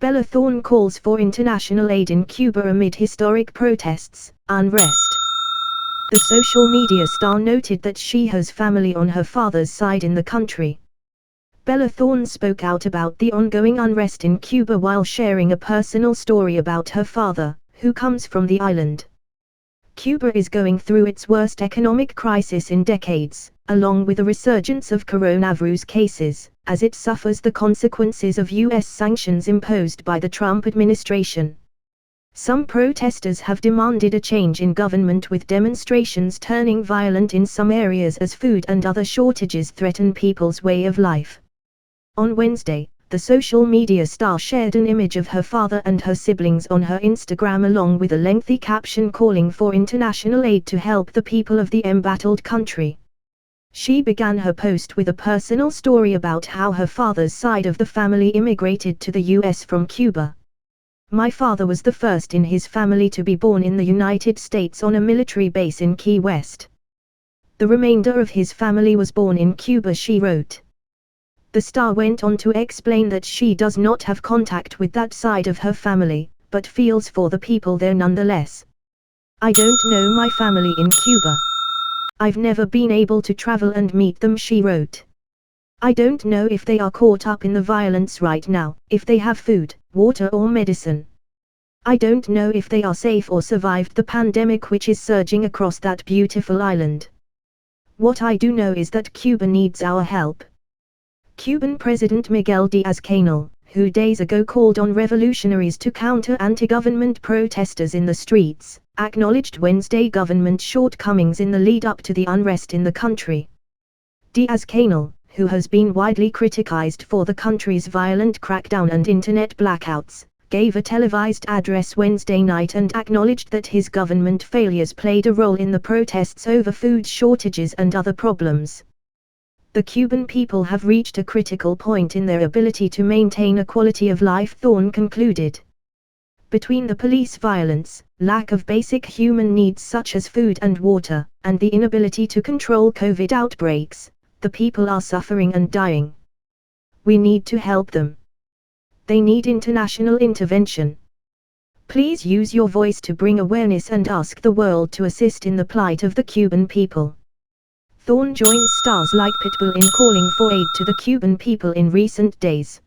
Bella Thorne calls for international aid in Cuba amid historic protests, unrest. The social media star noted that she has family on her father's side in the country. Bella Thorne spoke out about the ongoing unrest in Cuba while sharing a personal story about her father, who comes from the island. Cuba is going through its worst economic crisis in decades, along with a resurgence of coronavirus cases, as it suffers the consequences of U.S. sanctions imposed by the Trump administration. Some protesters have demanded a change in government, with demonstrations turning violent in some areas as food and other shortages threaten people's way of life. On Wednesday, the social media star shared an image of her father and her siblings on her Instagram along with a lengthy caption calling for international aid to help the people of the embattled country. She began her post with a personal story about how her father's side of the family immigrated to the US from Cuba. "My father was the first in his family to be born in the United States on a military base in Key West. The remainder of his family was born in Cuba," she wrote. The star went on to explain that she does not have contact with that side of her family, but feels for the people there nonetheless. "I don't know my family in Cuba. I've never been able to travel and meet them," she wrote. "I don't know if they are caught up in the violence right now, if they have food, water or medicine. I don't know if they are safe or survived the pandemic which is surging across that beautiful island. What I do know is that Cuba needs our help." Cuban President Miguel Díaz-Canel, who days ago called on revolutionaries to counter anti-government protesters in the streets, acknowledged Wednesday government shortcomings in the lead-up to the unrest in the country. Díaz-Canel, who has been widely criticized for the country's violent crackdown and internet blackouts, gave a televised address Wednesday night and acknowledged that his government failures played a role in the protests over food shortages and other problems. "The Cuban people have reached a critical point in their ability to maintain a quality of life," Thorne concluded. "Between the police violence, lack of basic human needs such as food and water, and the inability to control COVID outbreaks, the people are suffering and dying. We need to help them. They need international intervention. Please use your voice to bring awareness and ask the world to assist in the plight of the Cuban people." Thorne joins stars like Pitbull in calling for aid to the Cuban people in recent days.